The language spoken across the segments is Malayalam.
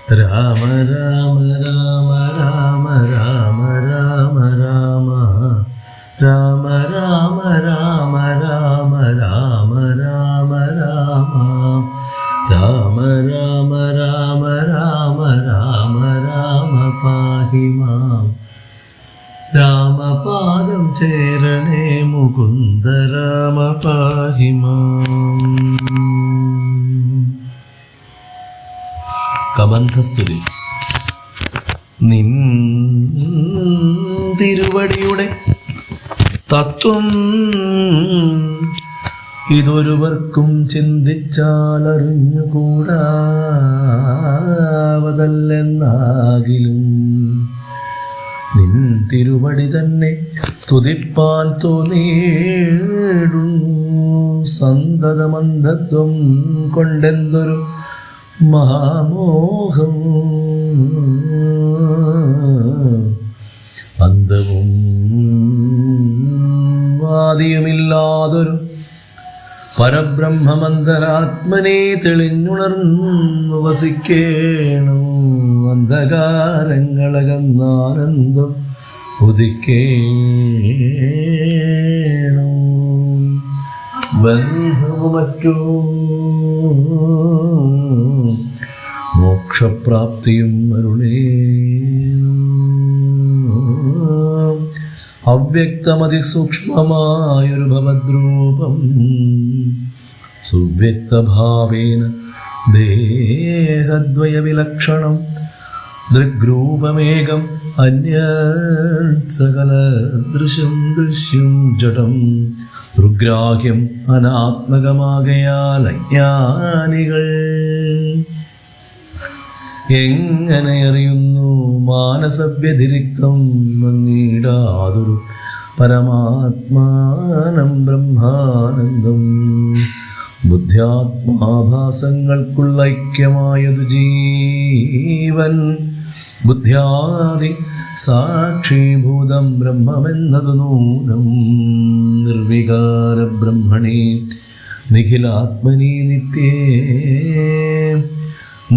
രാമ രാമ രാമ രാമ രാമ രാമ രാമ രാമ രാമ രാമ രാമ രാമ രാമ രാമ രാമ രാമ രാമ രാമ രാമ പാഹി മാം രാമപാദം ചേരണേ മുകുന്ദ രാമ പാഹി മാം. കബന്ധസ്തുതി. നിൻ തിരുവടിയുടെ തത്വം ഇതൊരുവർക്കും ചിന്തിച്ചാലറിഞ്ഞുകൂടാവതല്ലെന്നാകിലും നിൻ തിരുവടി തന്നെ സ്തുതിപ്പാൻ തോന്നിയിടുന്നു. സന്തതമന്ധത്വം കൊണ്ടെന്തൊരു മഹാമോഹം, അന്തവും വാദിയുമില്ലാതൊരു പരബ്രഹ്മമന്തരാത്മനെ തെളിഞ്ഞുണർന്നു വസിക്കേണം. അന്ധകാരങ്ങളകന്നാനന്ദം ഉദിക്കേണം. ബന്ധവുമറ്റോ മോക്ഷപ്രാപ്തിയും അരുളേണം. അവ്യക്തമതിസൂക്ഷ്മമായൊരു ഭവദ്രൂപം സുവ്യക്തഭാവേന ദേഹദ്വയവിലക്ഷണം ദൃഗ്രൂപമേകം അന്യസകല ദൃശ്യം ദൃശ്യം ജഡം ദുർഗ്രാഹ്യം അനാത്മകമാകയാൽ അജ്ഞാനികൾ എങ്ങനെ അറിയുന്നു മാനസവ്യതിരിക്തം മങ്ങീടാതൊരു പരമാത്മാനം ബ്രഹ്മാനന്ദം. ബുദ്ധ്യാത്മാഭാസങ്ങൾക്കുള്ള ഐക്യമായതു ജീവൻ ബുദ്ധ്യാദി സാക്ഷീഭൂതം ബ്രഹ്മമെന്നതു നൂനം. നിർവികാര ബ്രഹ്മണി നിഖിലാത്മനി നിത്യേ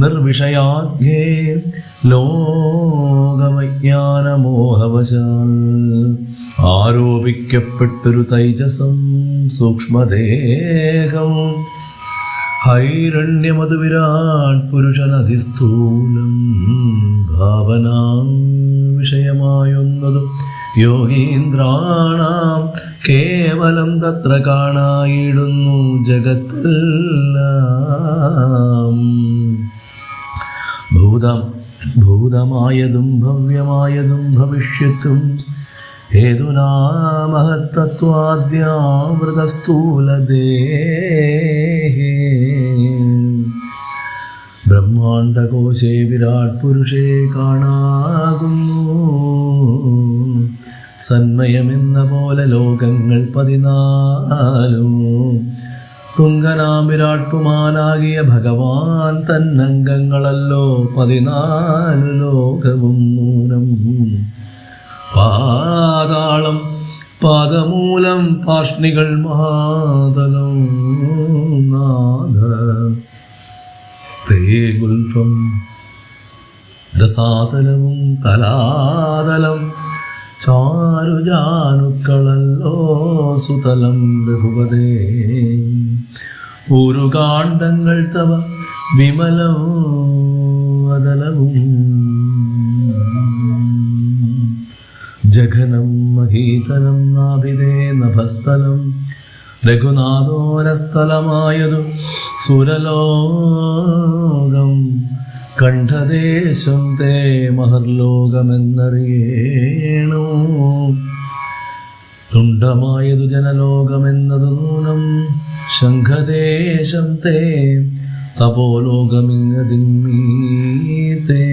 നിർവിഷയാജ്ഞേ ലോകവൈജ്ഞാനമോഹവശാൽ ആരോപിക്കപ്പെട്ടൊരു തൈജസം സൂക്ഷ്മദേഹം ഹൈരണ്യമതു വിരാട് പുരുഷനധിസ്ഥൂലം ഭാവനാ വിഷയമായൊന്നതു യോഗീന്ദ്രാണാം കേവലം തത്ര കാണായിടുന്നു ജഗത്തെല്ലാം. ഭൂതമായതും ഭവ്യമായതും ഭവിഷ്യത്തും ഹേതുനാമഹത്തത്വാദ്യാമൃതസ്ഥൂലദേഹേ ബ്രഹ്മാണ്ഡകോശേ വിരാട് പുരുഷേ കാണാകുന്നു. സന്മയമെന്ന പോലെ ലോകങ്ങൾ 14 തുങ്കനാം വിരാട് പുമാനാകിയ ഭഗവാൻ തന്നംഗങ്ങളല്ലോ 14 ലോകവും നൂനം. പാതാളം പാദമൂലം പാഷ്ണികൾ മഹാതലം നാഥ തേ ഗുൽഫം രസാതലവും തലാതലം ചാരുജാനുക്കളല്ലോ സുതലം രഘുപതേ. ഉരുകാണ്ഡങ്ങൾ തവ വിമലം അതലവും ജഘനം മഹീതലം നാഭിതേ നഭസ്ഥലം രഘുനാഥോരസ്ഥലമായതു സുരലോകം കണ്ഠദേശം തേ മഹർലോകമെന്നറിയേണു. തുണ്ടമായതു ജനലോകമെന്നതു നൂനം ശംഖദേശം തേ തപോലോകമിങ്ങതിന്മീതേ.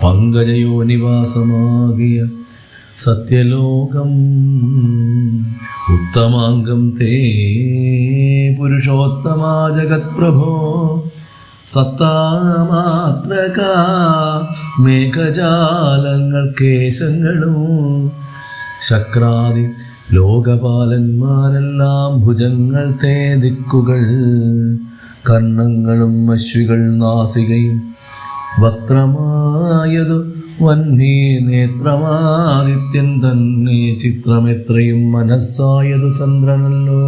പങ്കജയോനിവാസമാകിയ സത്യലോകം ഉത്തമാംഗം തേ പുരുഷോത്തമാ ജഗത്പ്രഭോ. സത്താമാത്രക മേഘജാലങ്ങൾ കേശങ്ങളും ശക്രാദി ലോകപാലന്മാരെല്ലാം ഭുജങ്ങൾ തേ ദിക്കുകൾ കർണങ്ങളും അശ്വികൾ നാസികയും വക്രമായതു വന്യേ നേത്രമാദിത്യൻ തന്നെ ചിത്രമെത്രയും മനസ്സായതു ചന്ദ്രനല്ലോ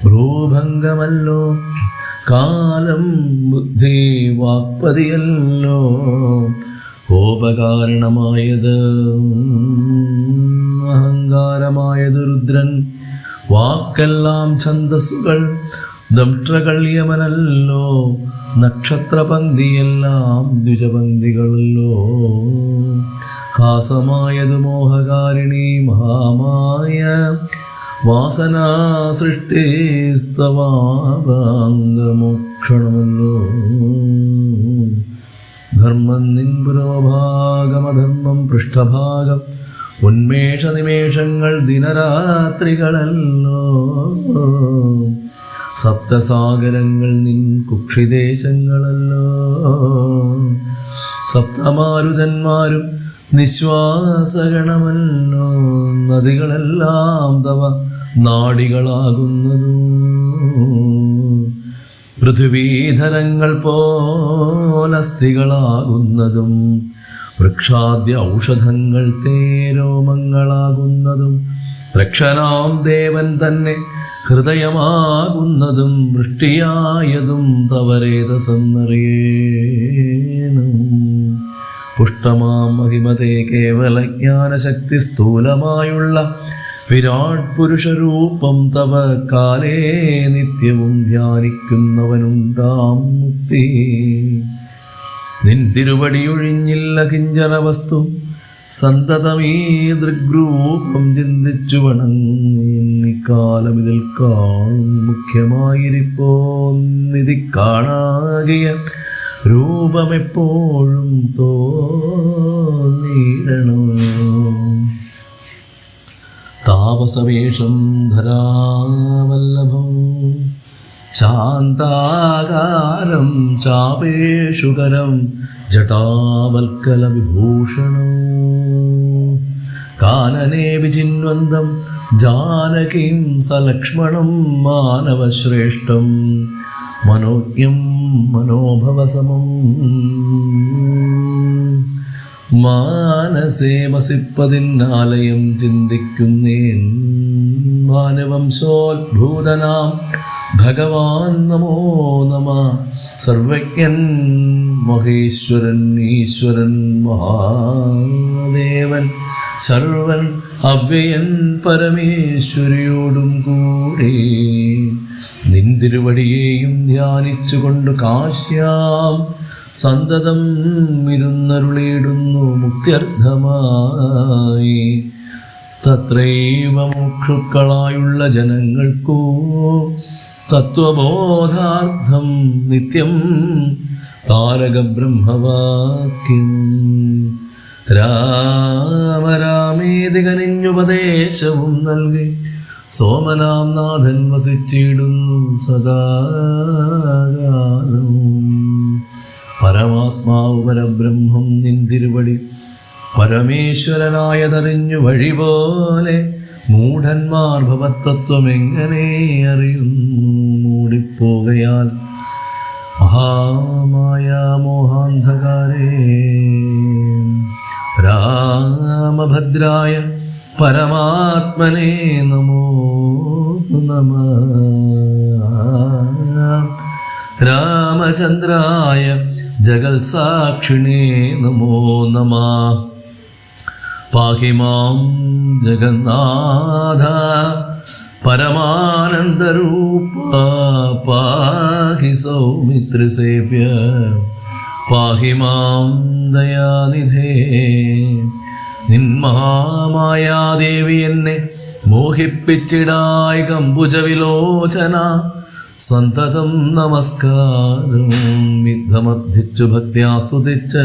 ഭ്രൂഭംഗമല്ലോ കാലം ബുദ്ധി വാക്പതിയല്ലോ കോപകാരണമായത് അഹങ്കാരമായത് രുദ്രൻ വാക്കെല്ലാം ഛന്ദസ്സുകൾ ദംഷ്ട്രകൾ യമനല്ലോ നക്ഷത്രപങ്ക്തിയെല്ലാം ദ്വിജപങ്ക്തികളല്ലോ ഹാസമായത് മോഹകാരിണി മഹാമായ വാസനാ സൃഷ്ടിസ്തവാംഗമോക്ഷണമല്ലോ ധർമ്മം നിൻ പുരോഭാഗമധർമ്മം പൃഷ്ഠഭാഗം ഉന്മേഷ നിമേഷങ്ങൾ ദിനരാത്രികളല്ലോ സപ്തസാഗരങ്ങൾ നിൻ കുക്ഷിദേശങ്ങളല്ലോ സപ്തമാരുതന്മാരും നിശ്വാസഗണമല്ലോ നദികളെല്ലാം തവ നാഡികളാകുന്നതും പൃഥ്വീധരങ്ങൾ പോലസ്ഥികളാകുന്നതും വൃക്ഷാദ്യ ഔഷധങ്ങൾ തേരോമങ്ങളാകുന്നതും രക്ഷനാം ദേവൻ തന്നെ ഹൃദയമാകുന്നതും വൃഷ്ടിയായതും തവരേതസെന്നറിയേണം പുഷ്ടമാം മഹിമതേ കേവല ജ്ഞാനശക്തി സ്ഥൂലമായുള്ള വിരാട് പുരുഷരൂപം തവ കാലേ നിത്യവും ധ്യാനിക്കുന്നവനുണ്ടാം മുക്തി നിൻ തിരുവടിയൊഴിഞ്ഞില്ല കിഞ്ചന വസ്തു സന്തതമീ ദൃഗ്രൂപം ചിന്തിച്ചു വണങ്ങിക്കാലം ഇതിൽ കാണും മുഖ്യമായിരിപ്പോ നിധി കാണാകിയ രൂപമെപ്പോഴും തോന്നിയിടണോ താപസവേഷം ധരാവല്ലഭം ശാന്താകാരം ചാപേഷുകരം ജടാവൽക്കലവിഭൂഷണം കാനനേ വിചിന്വന്തം ജാനകീം സലക്ഷ്മണം മാനവശ്രേഷ്ഠം മനോജ്ഞം മനോഭവസമം മാനസേ വസിപ്പതിന്നാലയം ചിന്തിക്കുന്നേൻ മാനവംശോദ്ഭൂതനാം ഭഗവാൻ നമോ നമ സർവജ്ഞൻ മഹേശ്വരൻ ഈശ്വരൻ മഹാദേവൻ സർവൻ അവ്യയൻ പരമേശ്വരിയോടും കൂടി നിൻ തിരുവടിയെയും ധ്യാനിച്ചുകൊണ്ട് കാശ്യാം സന്തതം ഇരുന്നരുളിയിടുന്നു മുക്ത്യർത്ഥമായി തത്രൈവ മുക്ഷുക്കളായുള്ള ജനങ്ങൾക്കോ തത്വബോധാർത്ഥം നിത്യം താരകബ്രഹ്മവാക്യം രാമരാമേതി കനിഞ്ഞുപദേശവും നൽകി സോമനാം നാഥൻ വസിച്ചിടുന്നു സദാകാലവും പരമാത്മാവ് പരബ്രഹ്മം നിന്തിരുവടി പരമേശ്വരനായതറിഞ്ഞു വഴി പോലെ മൂഢന്മാർ ഭവത്തത്വം എങ്ങനെ അറിയുന്നു മൂടിപ്പോകയാൽ മഹാമായ മോഹാന്ധകാരേ രാമഭദ്രായ പരമാത്മനേ നമോ നമഃ രാമചന്ദ്രായ ജഗത്സാക്ഷിണേ നമോ നമഃ പാഹി മാം ജഗന്നാഥ പരമാനന്ദരൂപ പാഹി സൗമിത്രസേവ്യ പാഹി മാം ദയാനിധേ നിൻ മഹാമായാദേവി എന്നെ മോഹിപ്പിച്ചിടായി കമ്പുജവിലോചന സന്തതം നമസ്കാരം വിദ്ധമർദ്ധിച്ചു ഭക്ത്യാ സ്തുതിച്ച്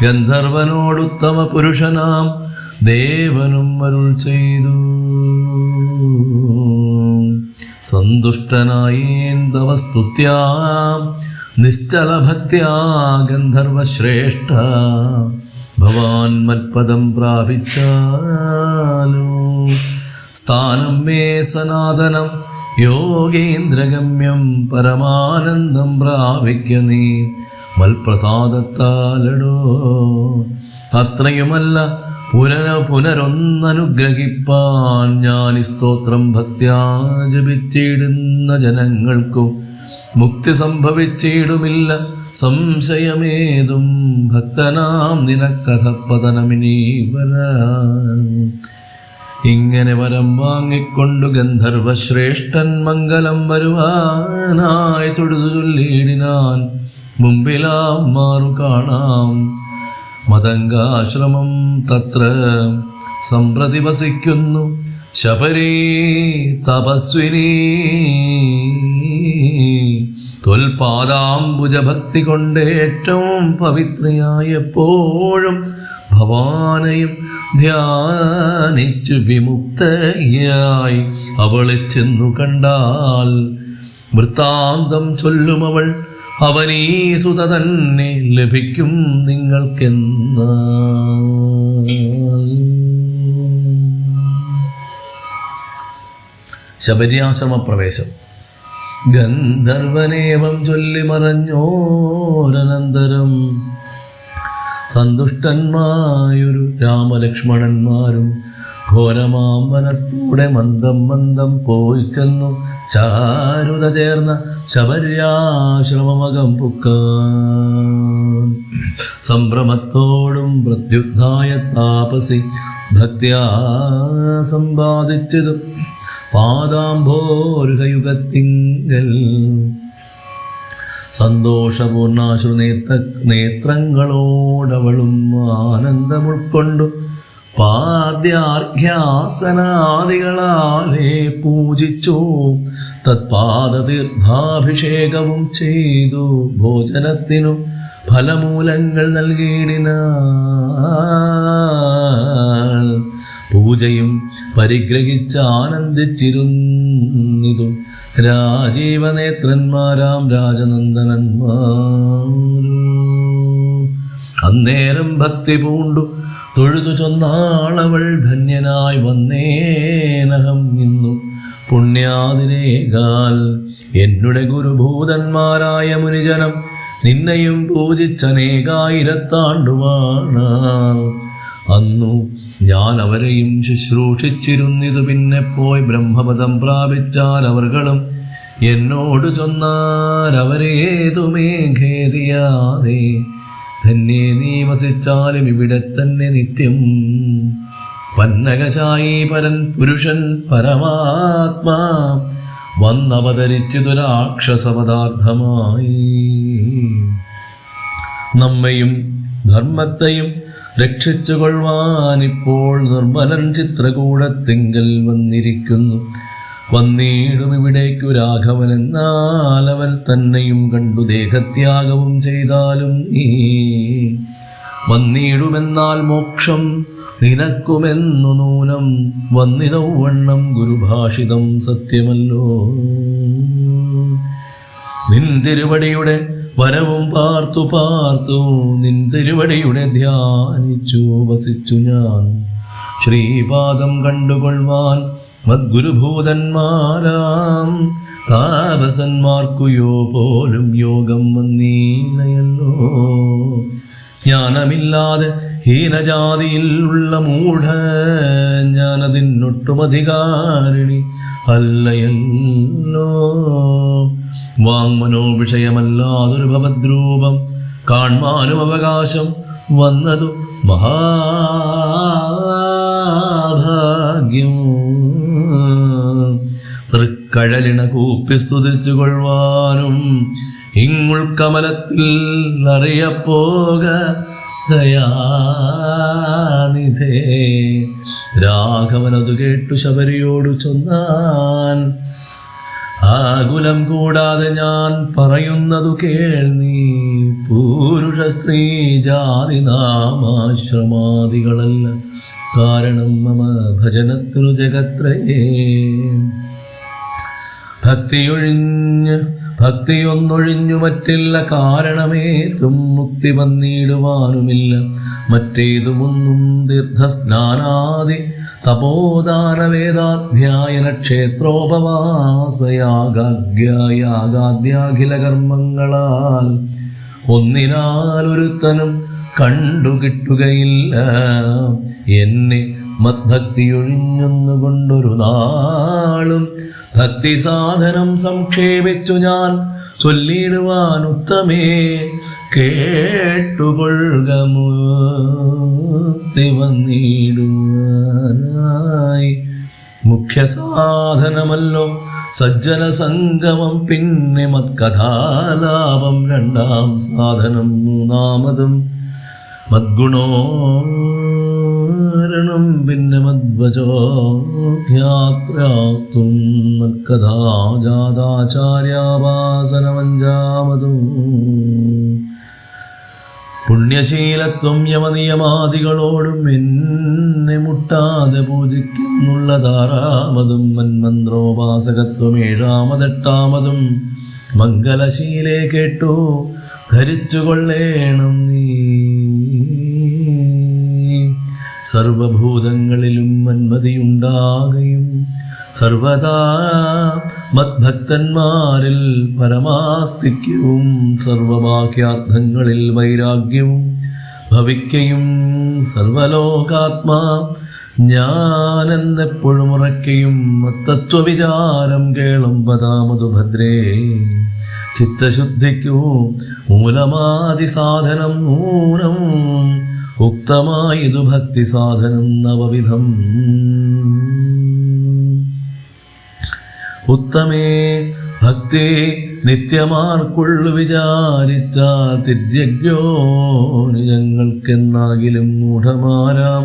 ഗന്ധർവനോടുത്തമ പുരുഷനാം ദേവനും അരുൾ ചെയ്തു സന്തുഷ്ടനായേന്തവ സ്തുത്യാ നിശ്ചല ഭക്ത്യാ ഗന്ധർവശ്രേഷ്ഠ ഭവാൻ മത്പദം പ്രാപിച്ചാലോ സ്ഥാനം മേ സനാതനം യോഗേന്ദ്രഗമ്യം പരമാനന്ദം പ്രാപിക്ക നീ മൽപ്രസാദത്താലടോ. അത്രയുമല്ല പുനരൊന്നനുഗ്രഹിപ്പാൻ ഞാൻ ഈ സ്തോത്രം ഭക്ത്യാ ജപിച്ചിടുന്ന ജനങ്ങൾക്കു മുക്തി സംഭവിച്ചിടുമില്ല സംശയമേതും. ഭക്തനാം നിനക്കഥ പതനമിനീ വരാ. ഇങ്ങനെ വരം വാങ്ങിക്കൊണ്ടു ഗന്ധർവശ്രേഷ്ഠൻ മംഗലം വരുവാനായി തൊഴുതു ചൊല്ലിയിടിനാൻ. മുമ്പിലാം മാറു കാണാം മതംഗാശ്രമം, തത്ര സമ്പ്രതി വസിക്കുന്നു ശബരീ തപസ്വിനി. ത്വൽപാദാംബുജഭക്തി കൊണ്ട് ഏറ്റവും പവിത്രയായ എപ്പോഴും ഭവാനയും ധ്യാനിച്ചു വിമുക്തയായി അവളെ ചെന്നു കണ്ടാൽ വൃത്താന്തം ചൊല്ലുമവൾ. അവനീ സുത തന്നെ ലഭിക്കും നിങ്ങൾക്കെന്ന. ശബര്യാശ്രമ പ്രവേശം. ഗന്ധർവനേവം ചൊല്ലി മറഞ്ഞോരനന്തരം സന്തുഷ്ടന്മായൊരു രാമലക്ഷ്മണന്മാരും ഘോരമാം വനത്തൂടെ മന്ദം മന്ദം പോയി ചെന്നു ചാരുത ചേർന്ന ശബര്യാശ്രമമകം പുക്കാൻ. സംഭ്രമത്തോടും പ്രത്യുദ്ധായ താപസി ഭക്തിയാ സമ്പാദിച്ചതും പാദാംഭോരുഹയുഗത്തിങ്കൽ സന്തോഷപൂർണാശ്രു നേത്രങ്ങളോടവളും ആനന്ദമുൾക്കൊണ്ടു പാദ്യാർഘ്യാസനാദികളാലേ പൂജിച്ചു. തത്പാദതീർത്ഥാഭിഷേകവും ചെയ്തു ഭോജനത്തിനു ഫലമൂലങ്ങൾ നൽകിയിടിന. പൂജയും പരിഗ്രഹിച്ച് ആനന്ദിച്ചിരുന്നിതു രാജീവനേത്രന്മാരാം രാജനന്ദനന്മാർ. അന്നേരം ഭക്തി പൂണ്ടു തൊഴുതു ചൊന്നാളവൾ ധന്യനായി വന്നേനഹം നിന്നു പുണ്യാതിരേകാൽ. എന്നുടെ ഗുരുഭൂതന്മാരായ മുനിജനം നിന്നെയും പൂജിച്ചനേകായിരത്താണ്ടുവാണാൽ. അന്നു ഞാൻ അവരെയും ശുശ്രൂഷിച്ചിരുന്നിതു. പിന്നെ പോയി ബ്രഹ്മപദം പ്രാപിച്ചാൽ അവർകളും എന്നോട് ചൊന്നാരവരേതുമേ ഖേദിയാതെ. ധന്യേ നീ വസിച്ചാലും ഇവിടെ തന്നെ നിത്യം. പന്നകശായി പരൻ പുരുഷൻ പരമാത്മാ വന്നവതരിച്ചിതു രാക്ഷസപദാർത്ഥമായി. നമ്മയും ധർമ്മത്തെയും രക്ഷിച്ചുകൊള്ളുവാനിപ്പോൾ നിർമ്മലൻ ചിത്രകൂടത്തിങ്കൽ വന്നിരിക്കുന്നു. വന്നിടും ഇവിടേക്കു രാഘവൻ, എന്നാൽ അവൻ തന്നെയും കണ്ടു ദേഹത്യാഗവും ചെയ്താലും നീ വന്നിടുമെന്നാൽ മോക്ഷം നിനക്കുമെന്നു നൂനം. വന്നിതൗവണ്ണം ഗുരുഭാഷിതം സത്യമല്ലോ. നിൻ തിരുവടിയുടെ വരവും പാർത്തു പാർത്തു നിൻ തിരുവടിയുടെ ധ്യാനിച്ചു വസിച്ചു ഞാൻ. ശ്രീപാദം കണ്ടുകൊള്ളുവാൻ മദ്ഗുരുഭൂതന്മാരാം താപസന്മാർക്കു പോലും യോഗം വന്നീലയല്ലോ. ജ്ഞാനമില്ലാതെ ഹീനജാതിയിൽ ഉള്ള മൂഢ ഞാനതിനൊട്ടുമധികാരിണി അല്ലയല്ലോ. വാങ്മനോ വിഷയമല്ലാതൊരു ഭവദ്രൂപം കാൺമാനും അവകാശം വന്നതു മഹാഭാഗ്യം. തൃക്കഴലിണ കൂപ്പി സ്തുതിച്ചു കൊള്ളുവാനും ഇങ്ങുൾക്കമലത്തിൽ അറിയപ്പോക ദയാനിധേ. രാഘവനതു കേട്ടു ശബരിയോടു ചൊന്നാൻ, ആകുലം കൂടാതെ ഞാൻ പറയുന്നതു കേൾ നീ. പുരുഷ സ്ത്രീ ജാതി നാമാശ്രമാദികളല്ല കാരണം മമ ഭജനത്തിനു ജഗത്രയേ. ഭക്തിയൊന്നൊഴിഞ്ഞു മറ്റില്ല കാരണമേതും മുക്തി വന്നിടുവാനുമില്ല. മറ്റേതുമൊന്നും തീർത്ഥസ്നാനാദി തപോദാനവേദാധ്യായന ക്ഷേത്രോപവാസയാഗാദ്യാഖില കർമ്മങ്ങളാൽ ഒന്നിനാലൊരുത്തനും കണ്ടുകിട്ടുകയില്ല. എന്നെ മദ്ഭക്തിയൊഴിഞ്ഞൊന്നുകൊണ്ടൊരു നാളും ഭക്തി സാധനം സംക്ഷേപിച്ചു ഞാൻ ചൊല്ലിടുവാൻ ഉത്തമേ കേട്ടുകൊള്ളുക. മുക്തി വന്നിടുവാനായി മുഖ്യ സാധനമല്ലോ സജ്ജന സംഗമം, പിന്നെ മത്കഥാലാപം രണ്ടാം സാധനം, മൂന്നാമതും മദ്ഗുണോരണം, പിന്നെ മദ്വചോഖ്യാത്രാത്തും മത്കഥാജാതാചാര്യാവാസനമഞ്ചാമതും പുണ്യശീലത്വം യമനിയമാദികളോടും എന്നെ മുട്ടാതെ പൂജിക്കുന്നുള്ളതാറാമതും മന്മന്ത്രോപാസകത്വം ഏഴാമതെട്ടാമതും മംഗലശീലേ കേട്ടു ധരിച്ചുകൊള്ളേണം നീ. സർവഭൂതങ്ങളിലും മന്മതിയുണ്ടാകുകയും സർവദാ മദ്ഭക്തന്മാരിൽ പരമാസ്തിക്യവും സർവവാക്യാർത്ഥങ്ങളിൽ വൈരാഗ്യവും ഭവിക്കയും സർവലോകാത്മാ ഞാനെന്നെപ്പോഴും ഉറയ്ക്കയും തത്വവിചാരം കേളുമ്പതാമതു ഭദ്രേ. ചിത്തശുദ്ധിക്കു മൂലമാതി സാധനം നൂനം ഉക്തമായതു ഭക്തി സാധനം നവവിധം. ഉത്തമേ ഭക്തി നിത്യമാർക്കുള്ളു വിചാരിച്ചാൽ തിര്യജ്ഞോ നിജങ്ങൾക്കെന്നാകിലും മൂഢമാരാം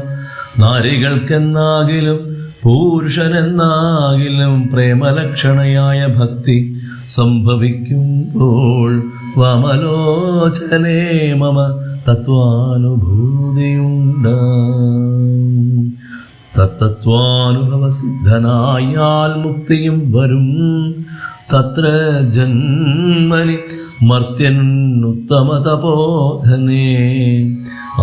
നാരികൾക്കെന്നാകിലും പുരുഷനെന്നാകിലും പ്രേമലക്ഷണയായ ഭക്തി സംഭവിക്കുമ്പോൾ വാമലോചനേ മമ തത്വാനുഭൂതിയുണ്ടാം. തത്തത്വാനുഭവസിദ്ധനായാൽ മുക്തിയും വരും. തത്ര ജന്മനി മർത്യനുത്തമ തപോധനേ.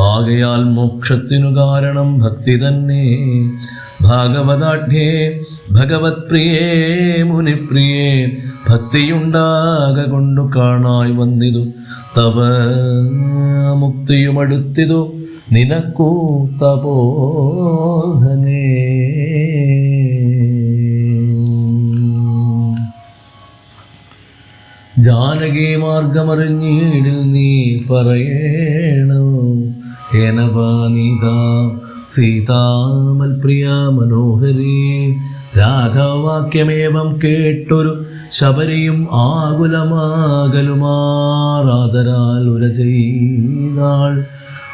ആകയാൽ മോക്ഷത്തിനു കാരണം ഭക്തി തന്നെ. ഭാഗവതാഢ്യേ ഭഗവത് പ്രിയേ മുനിപ്രിയേ ഭക്തിയുണ്ടാക കൊണ്ടു കാണായി വന്നിതു തവ മുക്തിയുമടുത്തിതു നിനക്കൂ തപോധനേ. ജാനകി മാർഗമറിഞ്ഞീടിൽ നീ പറയേണോ ഹേനപാനീത സീതാമൽപ്രിയ മനോഹരി. രാഘവവാക്യമേവം കേട്ടൊരു ശബരിയും ആകുലമാകലുമാറാതരാൽ ഉര ചെയ്താൾ.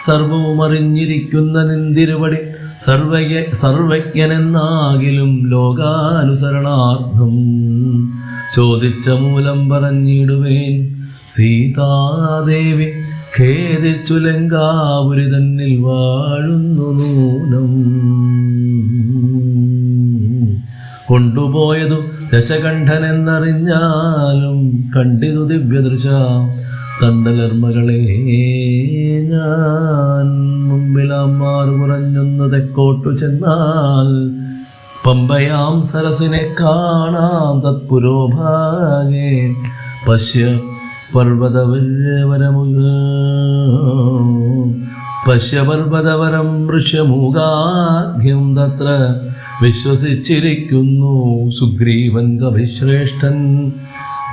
സർവവും അറിഞ്ഞിരിക്കുന്ന നിന്തിരുവടി സർവജ്ഞനെന്നാകിലും ലോകാനുസരണാർത്ഥം ചോദിച്ച മൂലം പറഞ്ഞിടുവേൻ. സീതാദേവി ഖേദിച്ചു ലങ്കാപുരി തന്നിൽ വാഴുന്നു നൂനം. കൊണ്ടുപോയതു ദശകണ്ഠനെന്നറിഞ്ഞാലും കണ്ടിതു ദിവ്യദൃശ തണ്ടലർമ്മകളെ. ഞാൻ മുമ്പിലാമാറു കുറഞ്ഞൊന്നു തെക്കോട്ടു ചെന്നാൽ പമ്പയാം സരസിനെ കാണാം തത്പുരോഭാഗേ. പശ്യ പർവ്വതവരം ഋഷ്യമൂകാഭ്യം തത്ര വിശ്വസിച്ചിരിക്കുന്നു സുഗ്രീവൻ കവിശ്രേഷ്ഠൻ.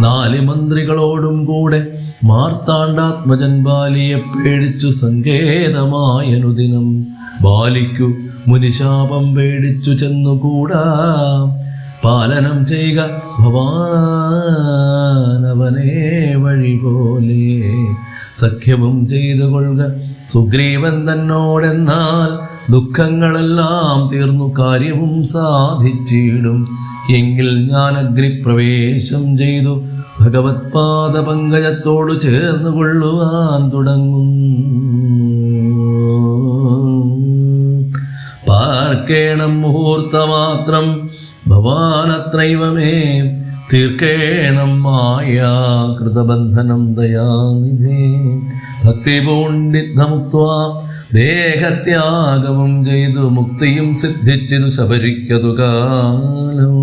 4 മന്ത്രികളോടും കൂടെ മാർത്താണ്ഡാത്മജൻ ബാലിയെ പേടിച്ചു സങ്കേതമായനുദിനം. ബാലിക്കു മുനിശാപം പേടിച്ചു ചെന്നുകൂടാ. പാലനം ചെയ്യുക ഭവാനവനെ വഴി പോലെ. സഖ്യവും ചെയ്തു കൊള്ളുക സുഗ്രീവൻ തന്നോടെന്നാൽ ദുഃഖങ്ങളെല്ലാം തീർന്നു കാര്യവും സാധിച്ചിടും. എങ്കിൽ ഞാൻ അഗ്നിപ്രവേശം ചെയ്തു ഭഗവത് പാദപങ്കജത്തോടു ചേർന്നു കൊള്ളുവാൻ തുടങ്ങും. പാർക്കേണം മുഹൂർത്തമാത്രം ഭവാനത്രൈവമേ തീർക്കേണം മായാ കൃതബന്ധനം ദയാനിധേ. ഭക്തിപൂണ്ഡിതമുക്ത്വാ ദേഹത്യാഗവും ചെയ്തു മുക്തിയും സിദ്ധിച്ചിതു ശബരിക്കതു കാലം.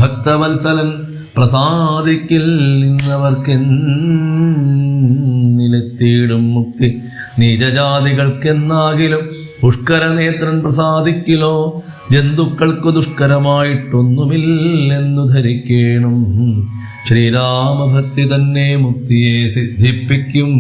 ഭക്തവത്സലൻ പ്രസാദിക്കിൽ നിന്നവർക്കെന്നിലെത്തിയിടും മുക്തി. നീചജാതികൾക്കെന്നാകിലും പുഷ്കരനേത്രൻ പ്രസാദിക്കിലോ. ജന്തുക്കൾക്കു ദുഷ്കരമായിട്ടൊന്നുമില്ലെന്നു ധരിക്കേണം. ശ്രീരാമഭക്തി തന്നെ മുക്തിയെ സിദ്ധിപ്പിക്കും.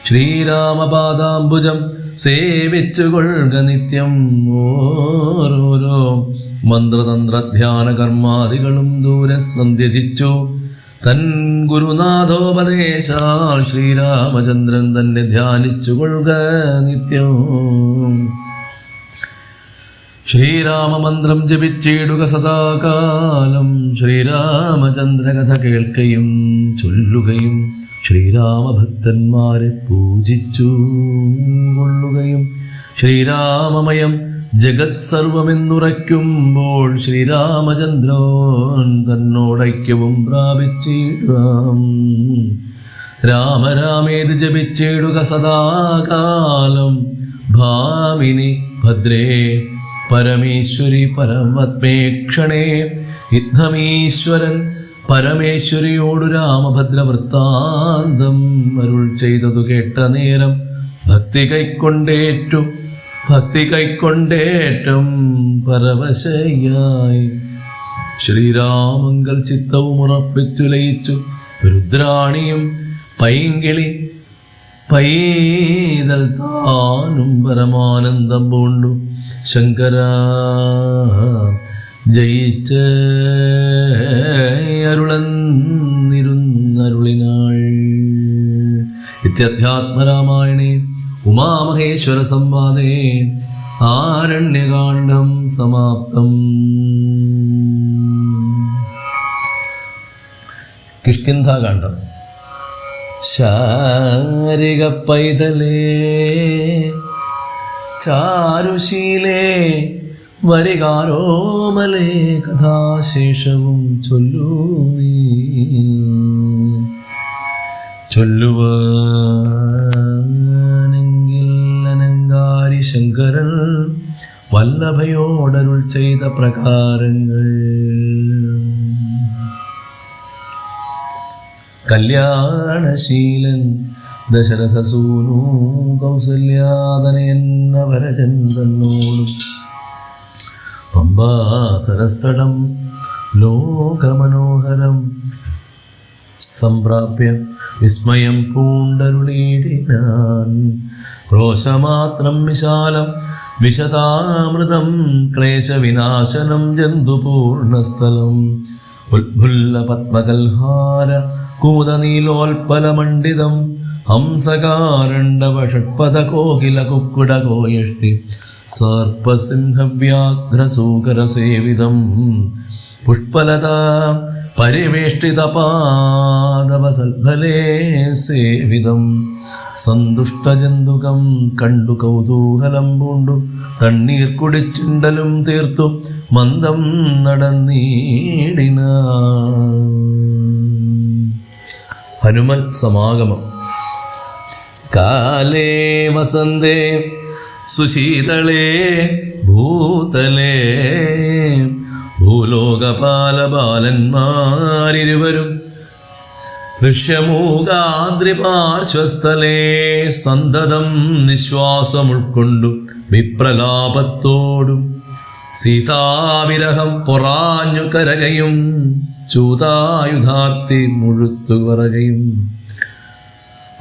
ശ്രീരാമപാദാംബുജം സേവിച്ചുകൊള്ളുക നിത്യം. ഓരോരോ മന്ത്രതന്ത്രധ്യാന കർമാദികളും ദൂരെ സന്ധ്യജിച്ചു. തൻ ഗുരുനാഥോപദേശാൽ ശ്രീരാമചന്ദ്രൻ തന്നെ ധ്യാനിച്ചുകൊള്ളുക നിത്യം. ശ്രീരാമമന്ത്രം ജപിച്ചിടുക സദാകാലം. ശ്രീരാമചന്ദ്ര കഥ കേൾക്കുകയും ചൊല്ലുകയും ശ്രീരാമഭക്തന്മാരെ പൂജിച്ചു കൊള്ളുകയും ശ്രീരാമമയം ജഗത് സർവമെന്നുറയ്ക്കുമ്പോൾ ശ്രീരാമചന്ദ്രൻ തന്നോടൈക്യവും പ്രാപിച്ചിടാം. രാമരാമേത് ജപിച്ചിടുക സദാകാലം. ഭാമിനി ഭദ്രേ പരമേശ്വരി പരമാത്മേക്ഷണേ. യുദ്ധമീശ്വരൻ പരമേശ്വരിയോടു രാമഭദ്ര വൃത്താന്തം അരുൾ ചെയ്തതു കേട്ട നേരം ഭക്തി കൈക്കൊണ്ടേറ്റം പരവശയായി ശ്രീരാമങ്കൽ ചിത്തവും ഉറപ്പിച്ചു ലയിച്ചു. രുദ്രാണിയും പൈങ്കിളി പൈതൽ താനും പരമാനന്ദം പൂണ്ടു. ശങ്കര ജയിച്ച അരുളന്നിരുന്നരുളിനാൾ. ഇത്യധ്യാത്മരാമായണേ ഉമാമഹേശ്വര സംവാദേ ആരണ്യകാണ്ഡം സമാപ്തം. കിഷ്കിന്ധാകാന്ഡം. ശാരിക പൈതലേ ചാരുശീലേ വരികാരോമലേ കഥാശേഷവും ചൊല്ലുവാനെങ്കിൽ അനങ്കാരി ശങ്കരൻ വല്ലഭയോടരുൾ ചെയ്ത പ്രകാരങ്ങൾ. കല്യാണശീലൻ ദശരഥസൂനു കൗസല്യാതനയന്ന വരജൻ തന്നോടും പമ്പാസരസ്ഥടം ലോകമനോഹരം സംപ്രാപ്യ വിസ്മയം പൂണ്ടരുളീടിനാൻ. ക്രോശമാത്രം വിശാലം വിശതാമൃതം ക്ലേശവിനാശനം ജന്തുപൂർണസ്ഥലം. ഉത്ഫുല്ല പത്മകൽഹാര കുമുദനീലോൽപലമണ്ഡിതം ഹംസകാരണ്ഡവ ഷഡ്പദകോകില കുക്കുടകോയഷ്ടി സർപ്പസിംഹവ്യാഘ്രസൂകരസേവിതം പുഷ്പലതാ പരിവേഷ്ടിതപാദവസൽഫലേ സേവിതം. സന്തുഷ്ടജന്തുകം കണ്ടു കൗതൂഹലം പൂണ്ടു തണ്ണീർ കുടിച്ചിണ്ടലും തീർത്തു മന്ദം നടന്നീടിന. ഹനുമൽ സമാഗമം. കാലേ വസന്തേ സുശീതളേ ഭൂതലേ ഭൂലോകപാലബാലന്മാരിരുവരും ഋഷ്യമൂകാദ്രിപാർശ്വസ്ഥലേ സന്തതം നിശ്വാസമുൾക്കൊണ്ടു വിപ്രലാപത്തോടും സീതാവിരഹം പൊറാഞ്ഞു കരകയും ചൂതായുധാർത്തി മുഴുത്തു പറകയും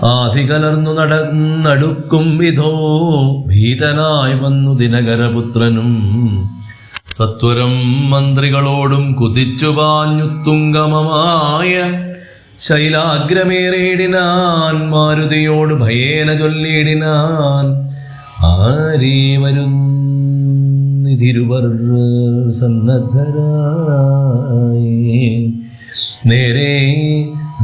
ആധികലർന്നു നടന്നടുക്കും വിധോ ഭീതനായി വന്നു ദിനകരപുത്രനും സത്വരം മന്ത്രികളോടും കുതിച്ചു പാഞ്ഞു തുങ്കമമായ ശൈലാഗ്രമേറിയിടിനാൻ. മാരുതിയോട് ഭയേന ചൊല്ലിയിടിനാൻ. ആരീ വരുന്നിതിരുവർ സന്നദ്ധരായി നേരെ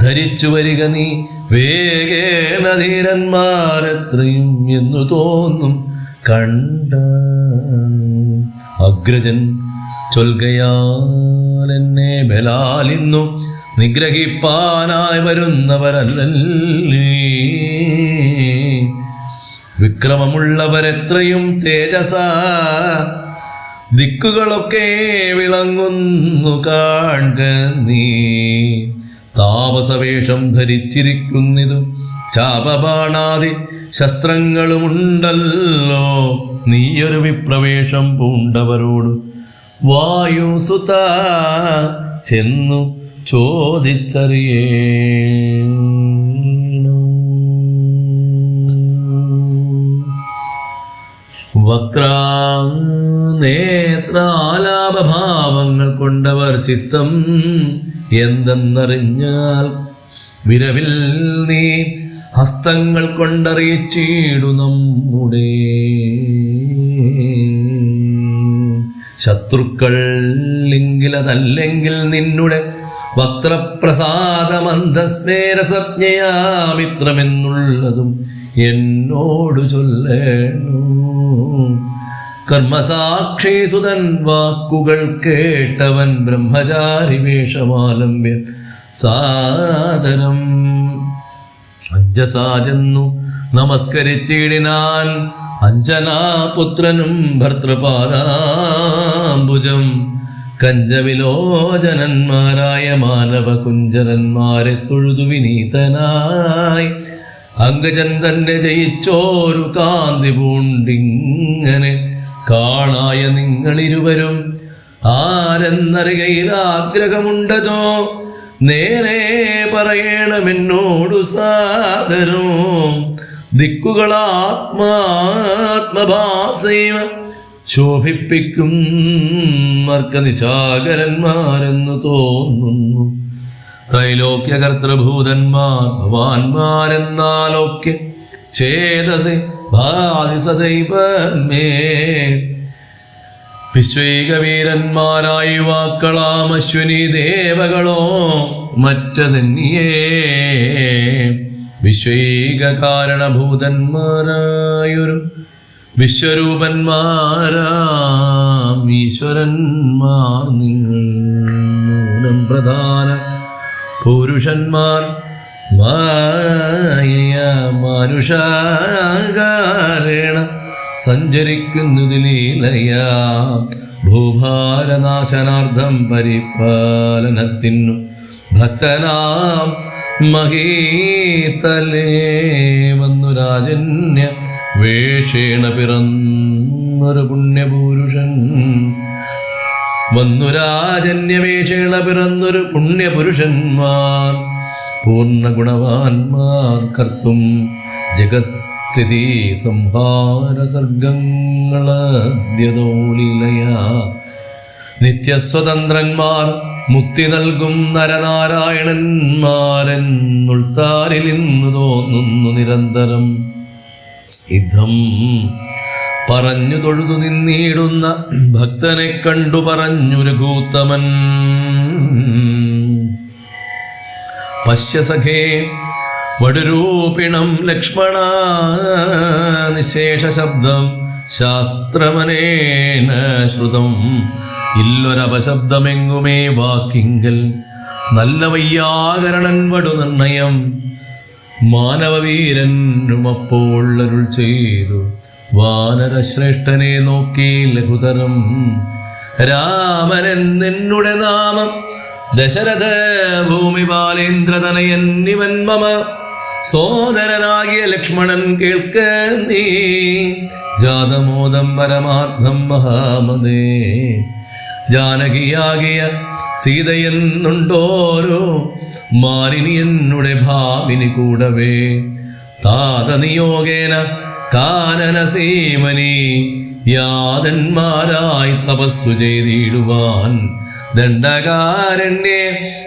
ധരിച്ചു വരിക നീ വേഗേന ധീരന്മാരെത്രയും എന്നു തോന്നും കണ്ട. അഗ്രജൻ ചൊൽകയാൽ എന്നെ ബലാലിന്നു നിഗ്രഹിപ്പാനായി വരുന്നവരല്ലേ. വിക്രമമുള്ളവരെത്രയും തേജസ ദിക്കുകളൊക്കെ വിളങ്ങുന്നു കാൺക നീ. താപസവേഷം ധരിച്ചിരിക്കുന്നിതു ചാപബാണാദി ശസ്ത്രങ്ങളുമുണ്ടല്ലോ. നീയൊരു വിപ്രവേഷം പൂണ്ടവരോട് വായുസുത ചെന്നു ചോദിച്ചറിയേണം. വക്രാനേത്രാലാപഭാവങ്ങൾ കൊണ്ടവർ ചിത്തം എന്തെന്നറിഞ്ഞാൽ വിരവിൽ നീ ഹസ്തങ്ങൾ കൊണ്ടറിയിച്ചിടു നമ്മുടെ ശത്രുക്കൾ. എങ്കിലതല്ലെങ്കിൽ നിന്നുടെ വക്രപ്രസാദമന്തസ്മേരസജ്ഞയാ മിത്രമെന്നുള്ളതും എന്നോടു ചൊല്ലേണു. കർമ്മസാക്ഷീസുതൻ വാക്കുകൾ കേട്ടവൻ ബ്രഹ്മചാരി വേഷമാലംബ്യ സാദരം അഞ്ജസാജെന്നു നമസ്കരിച്ചിടിനാൻ. അഞ്ജനാപുത്രനും ഭർത്തൃപാദാംബുജം കഞ്ചവിലോചനന്മാരായ മാനവകുഞ്ചരന്മാരെ തൊഴുതു വിനീതനായി അംഗജൻ തന്നെ ജയിച്ചോരു കാന്തി പൂണ്ടിങ്ങനെ കാണായ നിങ്ങളിരുവരും ആരെന്നറികയിൽ ആഗ്രഹമുണ്ടതോ നേരെ പറയണമെന്നോടു സാദരം. ദിക്കുകളാത്മാത്മഭാസൈവ ശോഭിപ്പിക്കും അർക്കനിശാകരന്മാരെന്നു തോന്നുന്നു. ത്രൈലോക്യകർത്തൃഭൂതന്മാർ ഭവാന്മാരെന്നാലൊക്കെ ചേതസി ഭാതി സദൈവമേ. വിശ്വൈകവീരന്മാരായ യുവാക്കളാം അശ്വിനി ദേവകളോ മറ്റതന്യേ വിശ്വൈക കാരണഭൂതന്മാരായൊരു വിശ്വരൂപന്മാരാം ഈശ്വരന്മാർ നിങ്ങൾ മൂലം പ്രധാന പുരുഷന്മാർ മായ മാനുഷാകാരേണ സഞ്ചരിക്കുന്നതു ലീലയാ ഭൂഭാരനാശനാർത്ഥം പരിപാലനത്തിനു ഭക്തനാം മഹീതലേ വന്നു രാജന്യ വേഷേണ പിറന്നൊരു പുണ്യപുരുഷൻ. വന്നു രാജന്യവേഷേണ പിറന്നൊരു പുണ്യപുരുഷന്മാർ പൂർണ്ണ ഗുണവാന്മാർ കർത്തും ജഗത്സ്ഥിതി സംഹാര സർഗങ്ങളദ്യതോലീലയാ നിത്യസ്വതന്ത്രന്മാർ മുക്തി നൽകും നരനാരായണന്മാരെന്നുൾത്താരിലിന്നു തോന്നുന്നു നിരന്തരം. യുദ്ധം പറഞ്ഞു തൊഴുതു നിന്നിടുന്ന ഭക്തനെ കണ്ടു പറഞ്ഞു രഘൂത്തമൻ. പശ്യസഖേ വടുരൂപിണം ലക്ഷ്മണ നിശേഷ ശബ്ദം ശാസ്ത്രമനേന ശ്രുതം. ഇല്ലൊരപശബ്ദമെങ്ങുമേ വാക്കിങ്കൽ നല്ല വയ്യാകരണൻ വടു നിർണയം. മാനവവീരനും അപ്പോൾ അരുൾ ചെയ്തു വാനരശ്രേഷ്ഠനെ നോക്കി ലഘുതരം. രാമനെന്നുടെ നാമം ദശരഥ ഭൂമിപാലേന്ദ്രതനയൻ ഇവൻ മമ സോദരനാകിയ ലക്ഷ്മണൻ കേൾക്ക നീ. ജാതമോദം പരമാർത്ഥം മഹാമതേ ജാനകിയാകിയ സീതയെന്നുണ്ടോരോ മാരിനി എന്നുടെ ഭാവിനി കൂടവേ. താതനിയോഗേന കാനനസീമനി യാതന്മാരായി തപസ്സു ചെയ്തിടുവാൻ ദണ്ഡകാരണ്യെ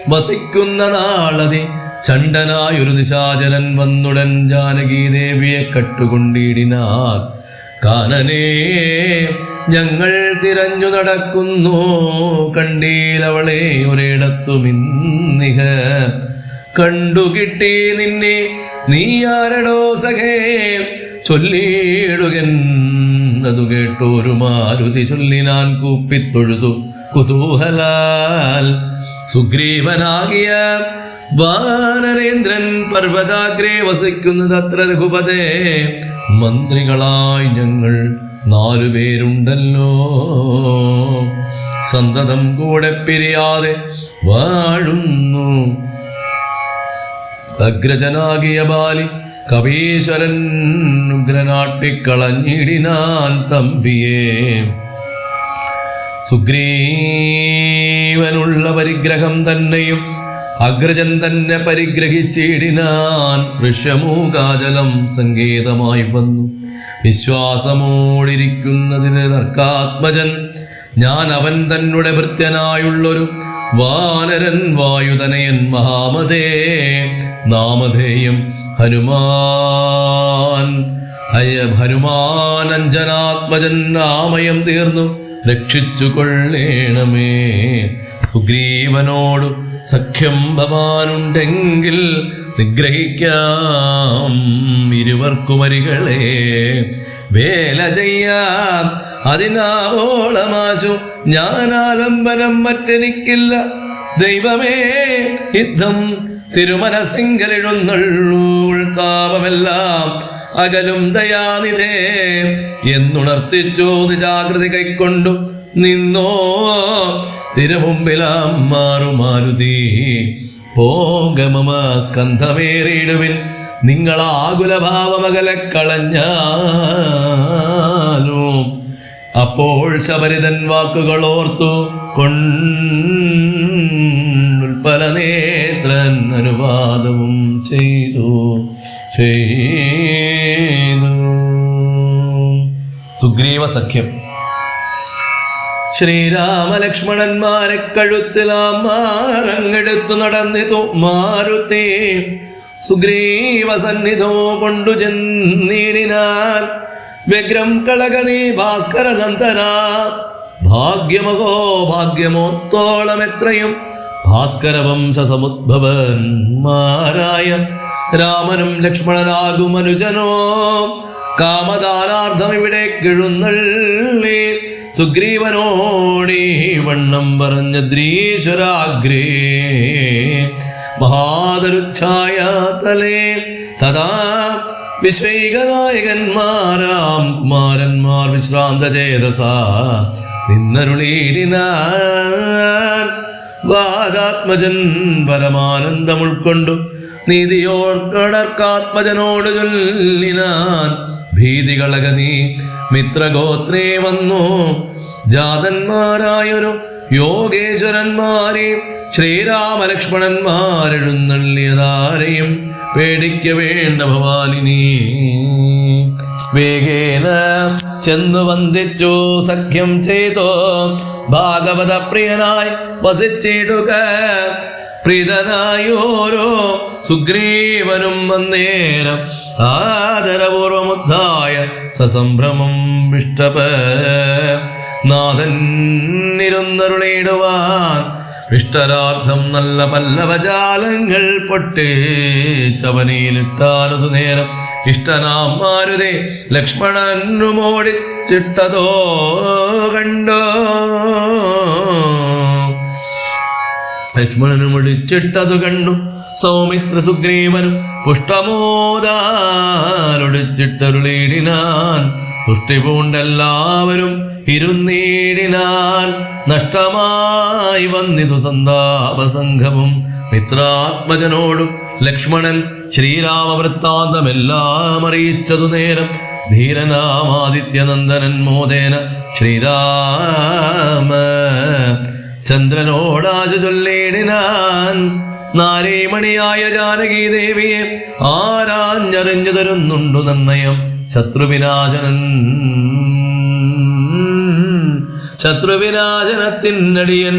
വസിക്കുന്ന നാളതി ചണ്ഡനായൊരു നിശാചരൻ വന്നുടൻ ജാനകി ദേവിയെ കട്ടുകൊണ്ടിടിനാൽ. കാനനെ ഞങ്ങൾ തിരഞ്ഞു നടക്കുന്നു കണ്ടീലവളെ ഒരിടത്തുമിന്നിഹ. കണ്ടുകിട്ടി നിന്നെ നീ ആരടോ സഖേ ചൊല്ലിയിടുകെന്നതു കേട്ടോരു മാരുതി ചൊല്ലിനാൻ കൂപ്പിത്തൊഴുതു കുതൂഹലാൽ. സുഗ്രീവനാകിയ വാനരേന്ദ്രൻ പർവ്വതാഗ്രേ വസിക്കുന്നതത്ര രഘുപതേ മന്ത്രികളായി ഞങ്ങൾ 4 പേരുണ്ടല്ലോ. സന്തതം കൂടെ പിരിയാതെ വാഴുന്നു. അഗ്രജനാകിയ ബാലി കപീശ്വരൻ ഉഗ്രനാട്ടിക്കളഞ്ഞിടിനാൻ തമ്പിയെ. സുഗ്രീവനുള്ള പരിഗ്രഹം തന്നെയും അഗ്രജൻ തന്നെ പരിഗ്രഹിച്ചിടിനാൻ. ഋഷ്യമൂകാചലം സങ്കേതമായി വന്നു വിശ്വാസമോടിരിക്കുന്നതിന് തർക്കാത്മജൻ. ഞാൻ അവൻ തന്നെ ഭൃത്യനായുള്ളൊരു വാനരൻ വായുതനയൻ മഹാമതേ. നാമധേയം ഹനുമാൻ. ഹനുമാനഞ്ജനാത്മജൻ നാമയം തീർന്നു രക്ഷിച്ചു കൊള്ളേണമേ. സുഗ്രീവനോടു സഖ്യം ഭവാനുണ്ടെങ്കിൽ നിഗ്രഹിക്കാം ഇരുവർക്കുമരികളെ. വേല ചെയ്യാം അതിനാവോളമാശു ഞാനാലംബനം മറ്റെനിക്കില്ല. ദൈവമേ യുദ്ധം തിരുമനസിങ്കലെഴുന്നള്ളൂ. ഉൾത്താപമെല്ലാം അകലും ദയാനിധേ എന്നുണർത്തിച്ചോത് ജാഗ്രത കൈക്കൊണ്ടു നിന്നോ തിരുമുമ്പിലാം മാറുമാരുതി. പോകമമ സ്കന്ധമേറിയിടുവിൻ നിങ്ങളാകുലഭാവമകലെ കളഞ്ഞാലും. അപ്പോൾ ശബരിതൻ വാക്കുകൾ ഓർത്തു കൊണ്ടുൽപ്പലനേത്രൻ അനുവാദവും ചെയ്തു. സുഗ്രീവ സഖ്യം. ശ്രീരാമലക്ഷ്മണന്മാരെ കഴുത്തിലാം മാറങ്ങെടുത്തു നടന്നിതു മാരുതി. സുഗ്രീവ സന്നിധോ കൊണ്ടു ചെന്നീടിനാൽ വ്യഗ്രം കളകനീ ഭാസ്കരനന്ദന. ഭാഗ്യമകോ ഭാഗ്യമോത്തോളം എത്രയും ഭാസ്കരവംശസമുദ്ഭവന്മാരായ രാമനും ലക്ഷ്മണനാകും അനുജനോ. കാമദാനാർത്ഥം ഇവിടെ കിഴുന്നള്ളി സുഗ്രീവനോടീ വണ്ണം പറഞ്ഞ ദ്രീശ്വരാഗ്രേ. മഹാതരുച്ഛായ തലേ തഥാ വിശ്വൈകനായകന്മാരാം കുമാരന്മാർ വിശ്രാന്ത ചേതസ നിന്നരുളീടിനാൻ. വാദാത്മജൻ പരമാനന്ദം ഉൾക്കൊണ്ടു നീതിയോർക്കടർക്കാത്മജനോട് ചൊല്ലിനാൻ. ഭീതികളകനീ മിത്രഗോത്രേ വന്നു ജാതന്മാരായൊരു യോഗേശ്വരന്മാരെ. ശ്രീരാമലക്ഷ്മണന്മാരെഴുന്നള്ളിയതാരെയും പേടിക്ക വേണ്ട ഭവാനിനി. വേഗേന ചെന്നു വന്ദിച്ചു സഖ്യം ചെയ്തോ ഭാഗവത പ്രിയനായി വസിച്ചിടുക. പ്രീതനായോരോ സുഗ്രീവനും വന്നേരം ആദരപൂർവമുദ്ധായ സസംഭ്രമം വിഷ്ടപ. നാഥൻ ഇരുന്നരുളിടുവാൻ ഇഷ്ടരാർത്ഥം നല്ല പല്ലവജാലങ്ങൾ പൊട്ടിച്ചവനിലിട്ടാനതു നേരം ഇഷ്ടനാം മാരുതേ ലക്ഷ്മണനുമോടിച്ചിട്ടതോ കണ്ടോ. ലക്ഷ്മണനുമൊടിച്ചിട്ടതു കണ്ടു സൗമിത്ര സുഗ്രീവനും പുഷ്ടമോദാലൊടിച്ചിട്ടരുളിടിനാൻ. തുഷ്ടി പൂണ്ടെല്ലാവരും ഇരുന്നീടിനാൽ. നഷ്ടമായി വന്നിതു സന്താപസംഘവും മിത്രാത്മജനോടും ലക്ഷ്മണൻ ശ്രീരാമവൃത്താന്തമെല്ലാം അറിയിച്ചതു നേരം. ധീരനാമാദിത്യനന്ദനൻ മോദേന ശ്രീരാമ ചന്ദ്രനോടാശു ചൊല്ലിടിനാൻ. നാരീമണിയായ ജാനകി ദേവിയെ ആരാഞ്ഞറിഞ്ഞു തരുന്നുണ്ടു നിർണയം. ശത്രുവിനാശനത്തിനടിയൻ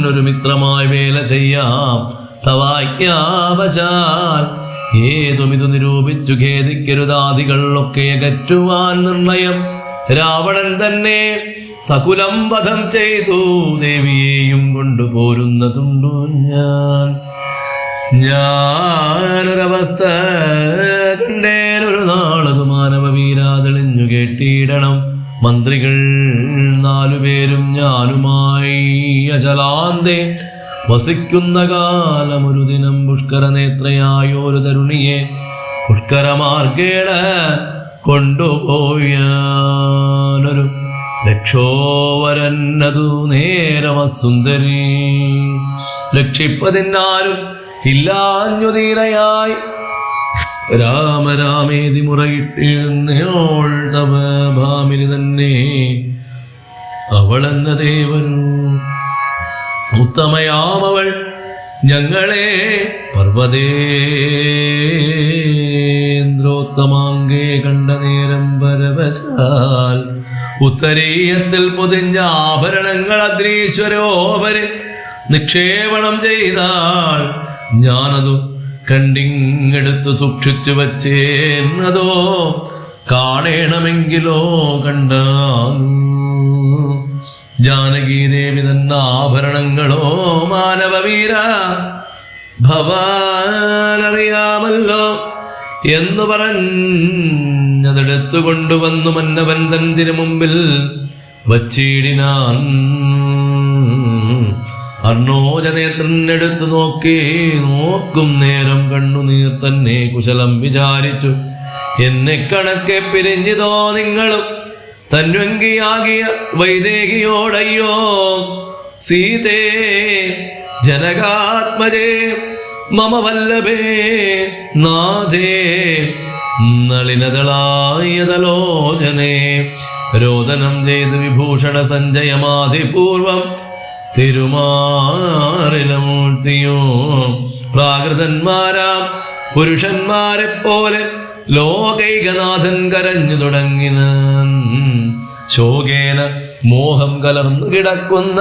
ഒരു മിത്രമായി വേല ചെയ്യാം തവാജ്ഞാവശാൽ. ഏതുമിതു നിരൂപിച്ചു ഖേദിക്കരുതാദികൾ ഒക്കെ അകറ്റുവാൻ നിർണയം. രാവണൻ തന്നെ സകുലം വധം ചെയ്തു ദേവിയെയും കൊണ്ടുപോരുന്നതുണ്ടു. ഞാനൊരവസ്ഥ കണ്ടേനൊരു നാളതു മാനവവീരാതെളിഞ്ഞു കേട്ടിടണം. മന്ത്രികൾ 4 പേരും ഞാനുമായി അചലാന്തേ വസിക്കുന്ന കാലമൊരു ദിനം പുഷ്കര നേത്രയായൊരു തരുണിയെ പുഷ്കരമാർഗേണ കൊണ്ടുപോയാനൊരു രക്ഷോവരന്നതു നേരമസുന്ദരി രക്ഷിപ്പതിനാരും ഇല്ലാഞ്ഞുതീരയായി രാമരാമേതി മുറയിട്ടിരുന്നോൾ തവ ഭാമിനി തന്നെ അവളെന്ന ദേവനു ഉത്തമയാമവൾ ഞങ്ങളെ പർവ്വതേന്ദ്രോത്തമാങ്കേ കണ്ട നേരം പരവശാൽ ഉത്തരീയത്തിൽ പൊതിഞ്ഞ ആഭരണങ്ങൾ അദ്രീശ്വരോപരി നിക്ഷേപണം ചെയ്താൽ ഞാനതു കണ്ടിങ്ങെടുത്തു സൂക്ഷിച്ചു വച്ചേന്നതോ കാണണമെങ്കിലോ കണ്ടാന്നു ജാനകീദേവി തന്ന ആഭരണങ്ങളോ മാനവവീര ഭവാനറിയാമല്ലോ എന്നു പറഞ്ഞതെടുത്തു കൊണ്ടുവന്നു മന്നവൻ തൻ തിരുമുമ്പിൽ വച്ചിടിനാൻ അർണോജനേത്രനെടുത്തു നോക്കും നേരം കണ്ണുനീർ തന്നെ കുശലം വിചാരിച്ചു എന്നെ കണക്കെ പിരിഞ്ഞിതോ നിങ്ങളും തന്വങ്കിയാകിയ വൈദേഹിയോടയ്യോ സീതേ ജനകാത്മജേ മമ വല്ലഭേ നാഥേ നളിനതളായതലോചനേ രോദനം ചെയ്ത് വിഭൂഷണ സഞ്ജയമാധിപൂർവം തിരുമാറിലമൂർത്തിയോ പ്രാകൃതന്മാരാം പുരുഷന്മാരെ പോലെ ലോകൈകനാഥൻ കരഞ്ഞു തുടങ്ങിന ശോകേന മോഹം കലർന്നു കിടക്കുന്ന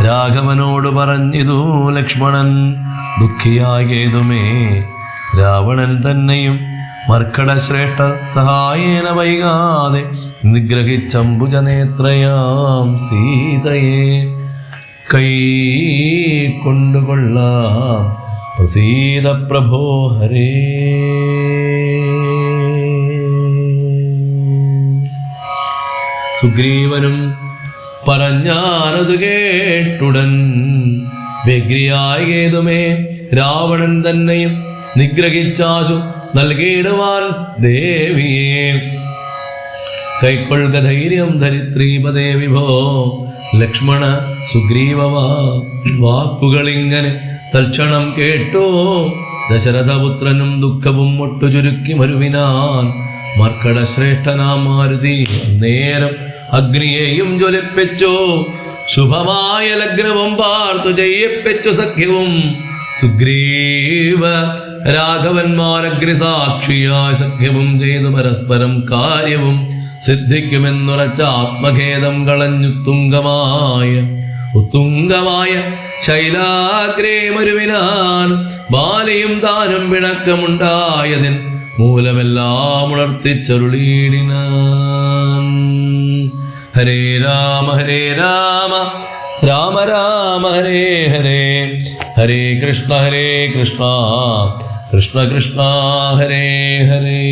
രാഘവനോട് പറഞ്ഞിതു ലക്ഷ്മണൻ ദുഃഖിയാകേതുമേ രാവണൻ തന്നെയും മർക്കടശ്രേഷ്ഠ സഹായേന വൈകാതെ നിഗ്രഹിച്ചംബുജനേത്രയാം സീതയെ കൈ കൊണ്ടുകൊള്ളാം പ്രസീത പ്രഭോ ഹരേ. സുഗ്രീവനും പറഞ്ഞാനതു കേട്ടുടൻ വ്യഗ്രിയായേതുമേ രാവണൻ തന്നെയും നിഗ്രഹിച്ചാശു നൽകിയിടുവാൻ ദേവിയെ കൈക്കൊള്ളുക ധൈര്യം ധരിത്രീപദേ വിഭോ. ലക്ഷ്മണ സുഗ്രീവ വാക്കുകളിങ്ങനെ തൽക്ഷണം കേട്ടു ദശരഥപുത്രനും ദുഃഖവും ഒട്ടു ചുരുക്കി മരുവിനാൻ മർക്കടശ്രേഷ്ഠനാം മാരുതി നേരം അഗ്നിയെയും ജ്വലിപ്പിച്ചു ശുഭമായ ലഗ്നവും പാർത്തു ചെയ്യിപ്പിച്ചു സഖ്യവും സുഗ്രീവ രാഘവന്മാരഗ്നിസാക്ഷിയായ സഖ്യവും ചെയ്തു പരസ്പരം കാര്യവും സിദ്ധിക്കുമെന്നുറച്ച ആത്മഖേദം കളഞ്ഞു ഉത്തുംഗമായ ശൈലാഗ്രേ മരുവിനാൻ ബാലിയും താനും പിണക്കമുണ്ടായതിൻ മൂലമെല്ലാം ഉണർത്തിച്ചരുളീടിനാൻ. ഹരേ രാമ രാമ രാമ ഹരേ ഹരേ ഹരേ കൃഷ്ണ കൃഷ്ണ കൃഷ്ണ ഹരേ ഹരേ.